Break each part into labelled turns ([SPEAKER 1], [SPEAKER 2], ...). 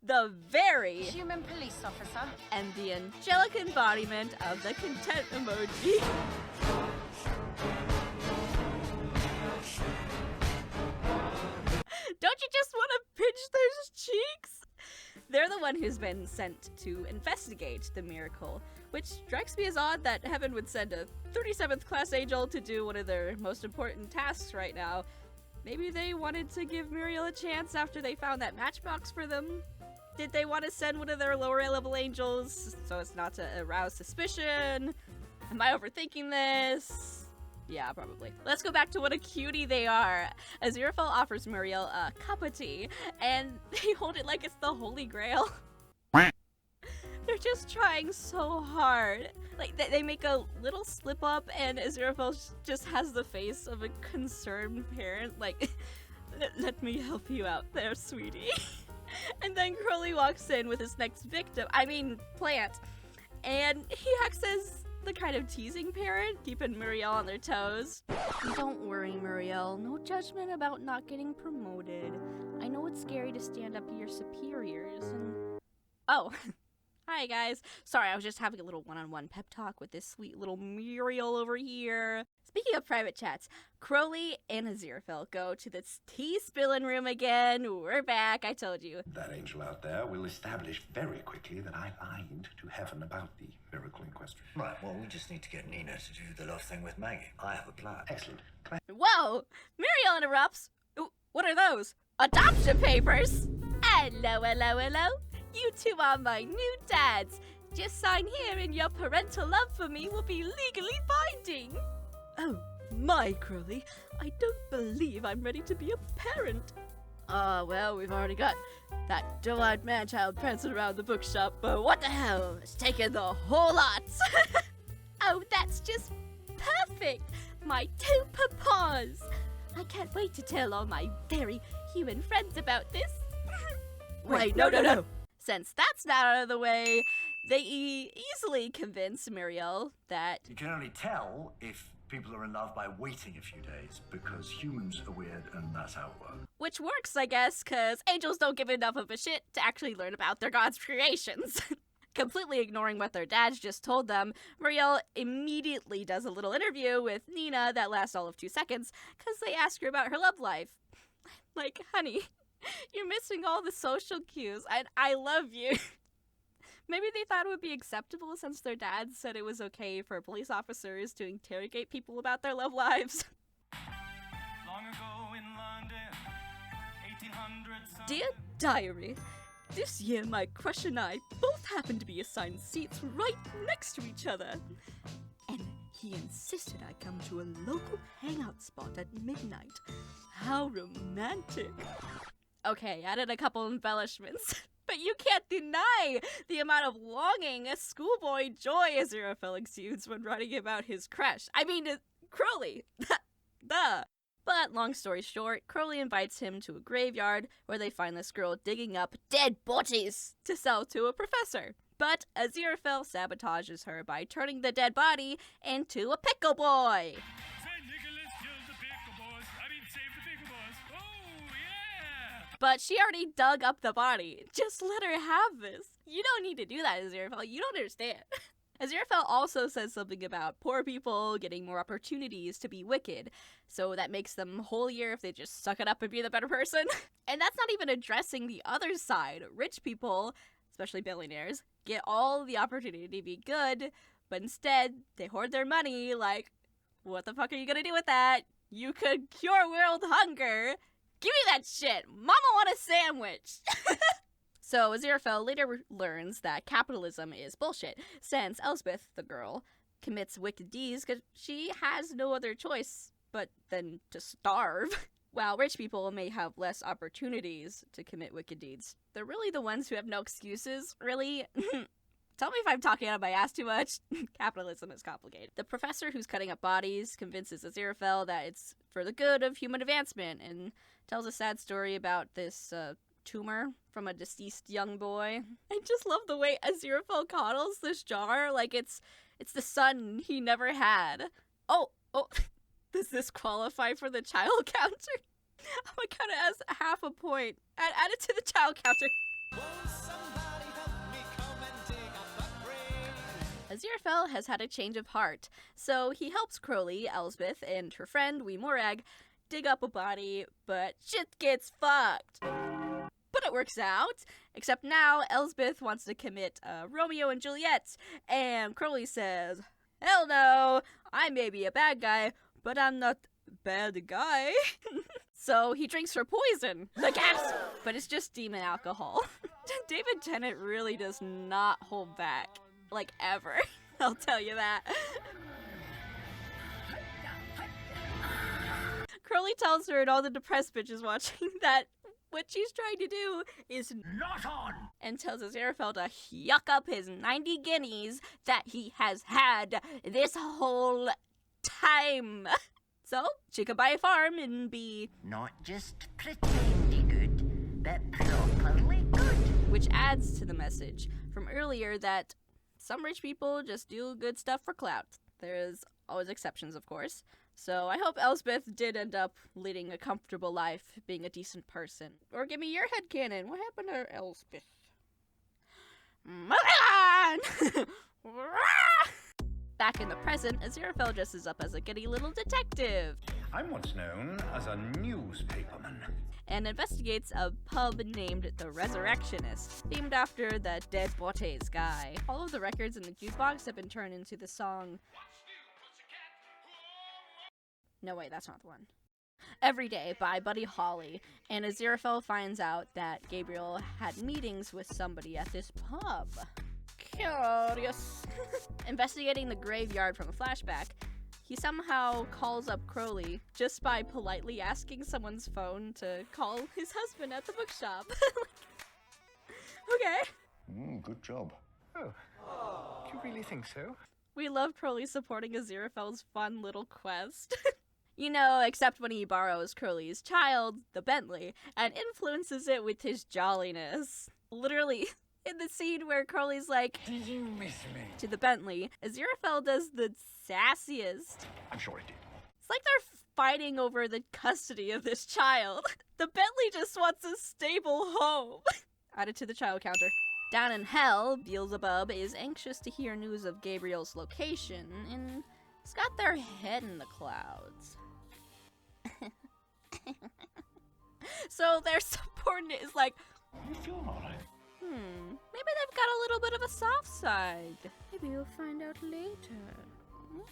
[SPEAKER 1] the very
[SPEAKER 2] human police officer,
[SPEAKER 1] and the angelic embodiment of the content emoji. Don't you just want to pinch those cheeks? They're the one who's been sent to investigate the miracle, which strikes me as odd that Heaven would send a 37th class angel to do one of their most important tasks right now. Maybe they wanted to give Muriel a chance after they found that matchbox for them? Did they want to send one of their lower level angels so as not to arouse suspicion? Am I overthinking this? Yeah, probably. Let's go back to what a cutie they are. Aziraphale offers Muriel a cup of tea, and they hold it like it's the Holy Grail. They're just trying so hard. Like, they make a little slip up, and Aziraphale just has the face of a concerned parent, like, let me help you out there, sweetie. And then Crowley walks in with his next victim, plant, and he acts as the kind of teasing parent, keeping Muriel on their toes. Don't worry, Muriel. No judgment about not getting promoted. I know it's scary to stand up to your superiors and... Oh. Hi, guys. Sorry, I was just having a little one-on-one pep talk with this sweet little Muriel over here. Speaking of private chats, Crowley and Aziraphale go to the tea spilling room again. We're back, I told you.
[SPEAKER 3] That angel out there will establish very quickly that I lied to Heaven about the miracle in question.
[SPEAKER 4] Right, well, we just need to get Nina to do the love thing with Maggie. I have a plan.
[SPEAKER 3] Excellent.
[SPEAKER 1] Whoa! Muriel interrupts. What are those? Adoption papers! Hello. You two are my new dads. Just sign here and your parental love for me will be legally binding. Oh, my, Crowley. I don't believe I'm ready to be a parent. Well, we've already got that doe-eyed man-child prancing around the bookshop, but what the hell? It's taking the whole lot. Oh, that's just perfect. My two papas. I can't wait to tell all my very human friends about this. Wait, no. Since that's not out of the way, they easily convince Muriel that...
[SPEAKER 4] You can only tell if people are in love by waiting a few days, because humans are weird and that's how it works.
[SPEAKER 1] Which works, I guess, because angels don't give enough of a shit to actually learn about their god's creations. Completely ignoring what their dads just told them, Muriel immediately does a little interview with Nina that lasts all of 2 seconds, because they ask her about her love life. Like, honey... You're missing all the social cues, and I love you. Maybe they thought it would be acceptable since their dad said it was okay for police officers to interrogate people about their love lives.
[SPEAKER 5] Long ago in London, 1800s.
[SPEAKER 1] Dear Diary, this year my crush and I both happened to be assigned seats right next to each other. And he insisted I come to a local hangout spot at midnight. How romantic. Okay, added a couple embellishments, but you can't deny the amount of longing a schoolboy joy Aziraphale exudes when writing about his crush. Crowley. Duh. But long story short, Crowley invites him to a graveyard where they find this girl digging up dead bodies to sell to a professor. But Aziraphale sabotages her by turning the dead body into a pickle boy. But she already dug up the body. Just let her have this. You don't need to do that, Aziraphale. You don't understand. Aziraphale also says something about poor people getting more opportunities to be wicked, so that makes them holier if they just suck it up and be the better person. And that's not even addressing the other side. Rich people, especially billionaires, get all the opportunity to be good, but instead they hoard their money. Like, what the fuck are you gonna do with that? You could cure world hunger. Give me that shit! Mama want a sandwich! So Aziraphale later learns that capitalism is bullshit, since Elspeth, the girl, commits wicked deeds because she has no other choice but then to starve. While rich people may have less opportunities to commit wicked deeds, they're really the ones who have no excuses, really. Tell me if I'm talking out of my ass too much. Capitalism is complicated. The professor who's cutting up bodies convinces Aziraphale that it's for the good of human advancement and tells a sad story about this tumor from a deceased young boy. I just love the way Aziraphale coddles this jar like it's the son he never had. Oh, does this qualify for the child counter? I'm gonna count it as half a point. Add it to the child counter. Aziraphale has had a change of heart, so he helps Crowley, Elsbeth, and her friend, Wee Morag, dig up a body, but shit gets fucked. But it works out, except now Elsbeth wants to commit Romeo and Juliet, and Crowley says, hell no, I may be a bad guy, but I'm not bad guy. So he drinks her poison, the gas, but it's just demon alcohol. David Tennant really does not hold back. Like, ever. I'll tell you that. Crowley tells her and all the depressed bitches watching that what she's trying to do is
[SPEAKER 4] Not on!
[SPEAKER 1] and tells Aziraphale to yuck up his 90 guineas that he has had this whole time. So, she could buy a farm and be
[SPEAKER 2] Not just pretty good, but properly good.
[SPEAKER 1] which adds to the message from earlier that some rich people just do good stuff for clout. There's always exceptions, of course. So I hope Elsbeth did end up leading a comfortable life, being a decent person. Or give me your headcanon. What happened to Elsbeth? Moving on! Back in the present, Aziraphale dresses up as a giddy little detective
[SPEAKER 3] I'm what's known as a newspaperman.
[SPEAKER 1] and investigates a pub named The Resurrectionist, themed after the Dead Bodies guy. All of the records in the jukebox have been turned into the song... No, wait, that's not the one. Every Day by Buddy Holly, and Aziraphale finds out that Gabriel had meetings with somebody at this pub. Curious. Investigating the graveyard from a flashback, he somehow calls up Crowley just by politely asking someone's phone to call his husband at the bookshop. Okay.
[SPEAKER 3] Good job.
[SPEAKER 6] Oh, do you really think so?
[SPEAKER 1] We love Crowley supporting Aziraphale's fun little quest. You know, except when he borrows Crowley's child, the Bentley, and influences it with his jolliness. Literally, in the scene where Crowley's like,
[SPEAKER 6] Did you miss me?
[SPEAKER 1] to the Bentley, Aziraphale does the sassiest.
[SPEAKER 3] I'm sure it did.
[SPEAKER 1] It's like they're fighting over the custody of this child. The Bentley just wants a stable home. Added to the child counter. Down in hell, Beelzebub is anxious to hear news of Gabriel's location, and it's got their head in the clouds. So their subordinate is like,
[SPEAKER 3] You feeling all right?
[SPEAKER 1] maybe they've got a little bit of a soft side. Maybe you'll find out later.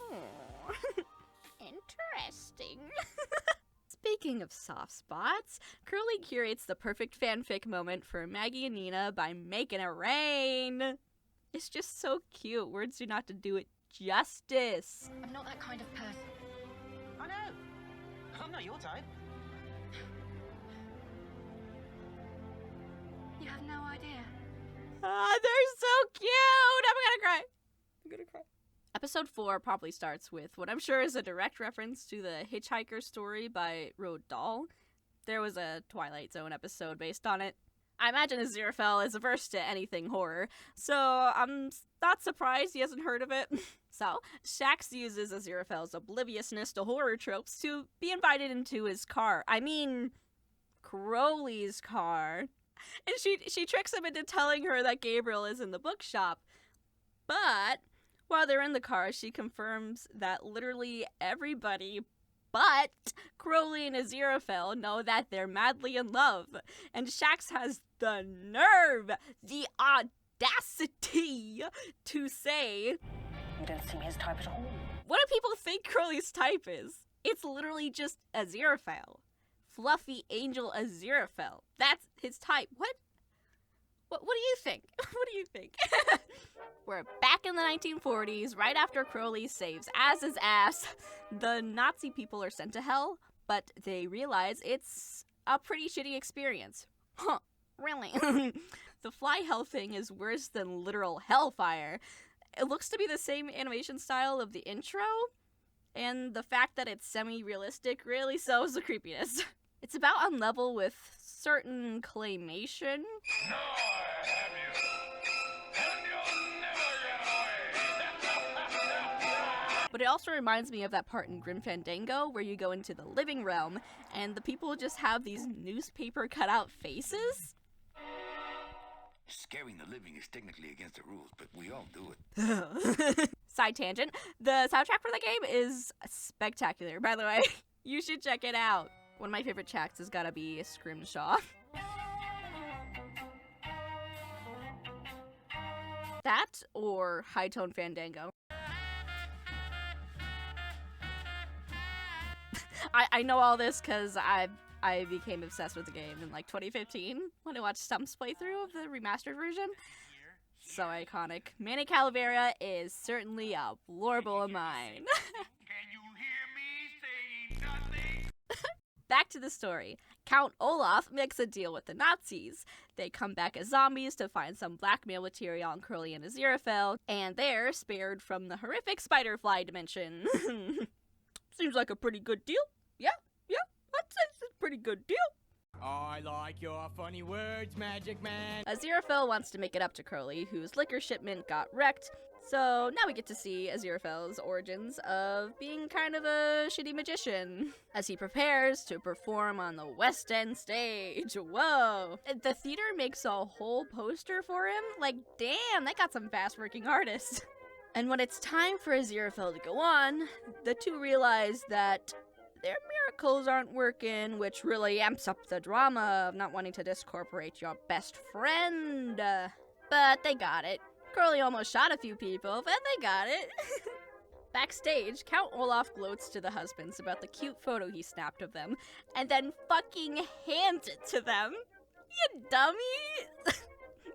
[SPEAKER 1] Oh. Interesting. Speaking of soft spots, Crowley curates the perfect fanfic moment for Maggie and Nina by making it rain. It's just so cute. Words do not to do it justice.
[SPEAKER 7] I'm not that kind of person.
[SPEAKER 8] I know. I'm not your type.
[SPEAKER 7] You have no idea.
[SPEAKER 1] Ah, they're so cute! I'm gonna cry. Episode 4 probably starts with what I'm sure is a direct reference to the Hitchhiker story by Roald Dahl. There was a Twilight Zone episode based on it. I imagine Aziraphale is averse to anything horror, so I'm not surprised he hasn't heard of it. So, Shax uses Aziraphale's obliviousness to horror tropes to be invited into his car. I mean, Crowley's car. And she tricks him into telling her that Gabriel is in the bookshop. But while they're in the car, she confirms that literally everybody but Crowley and Aziraphale know that they're madly in love. And Shax has the nerve, the audacity to say,
[SPEAKER 7] You don't seem his type at all.
[SPEAKER 1] what do people think Crowley's type is? It's literally just Aziraphale. Fluffy angel Aziraphale. That's his type. What do you think? What do you think? We're back in the 1940s, right after Crowley saves Az's ass. The Nazi people are sent to hell, but they realize it's a pretty shitty experience. Huh, really? The fly hell thing is worse than literal hellfire. It looks to be the same animation style of the intro, and the fact that it's semi-realistic really sells the creepiness. It's about on level with certain claymation. But it also reminds me of that part in Grim Fandango where you go into the living realm and the people just have these newspaper cutout faces.
[SPEAKER 9] Scaring the living is technically against the rules, but we all do it.
[SPEAKER 1] Side tangent. The soundtrack for the game is spectacular, by the way. You should check it out. One of my favorite tracks has gotta be Scrimshaw. That or High Tone Fandango. I know all this because I became obsessed with the game in like 2015 when I watched Stump's playthrough of the remastered version. So iconic. Manny Calavera is certainly a lorble of mine.
[SPEAKER 5] Can you hear me saying nothing?
[SPEAKER 1] Back to the story. Count Olaf makes a deal with the Nazis. They come back as zombies to find some blackmail material on Crowley and Aziraphale, and they're spared from the horrific spider-fly dimension. Seems like a pretty good deal. Yeah, that's a pretty good deal.
[SPEAKER 10] I like your funny words, Magic Man.
[SPEAKER 1] Aziraphale wants to make it up to Crowley, whose liquor shipment got wrecked. So now we get to see Aziraphale's origins of being kind of a shitty magician as he prepares to perform on the West End stage. Whoa! The theater makes a whole poster for him? Like, damn, they got some fast-working artists. And when it's time for Aziraphale to go on, the two realize that their miracles aren't working, which really amps up the drama of not wanting to discorporate your best friend. But they got it. Crowley almost shot a few people, but they got it. Backstage, Count Olaf gloats to the husbands about the cute photo he snapped of them, and then fucking hands it to them. You dummy!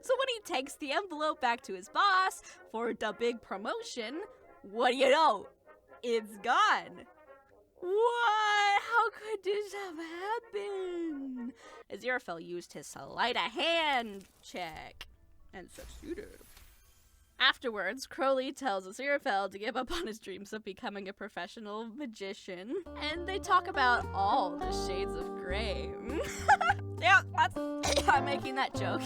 [SPEAKER 1] So when he takes the envelope back to his boss for the big promotion, what do you know? It's gone. What? How could this have happened? Aziraphale used his sleight of hand check and succeeded. Afterwards, Crowley tells Aziraphale to give up on his dreams of becoming a professional magician, and they talk about all the shades of grey. Yeah, I'm making that joke.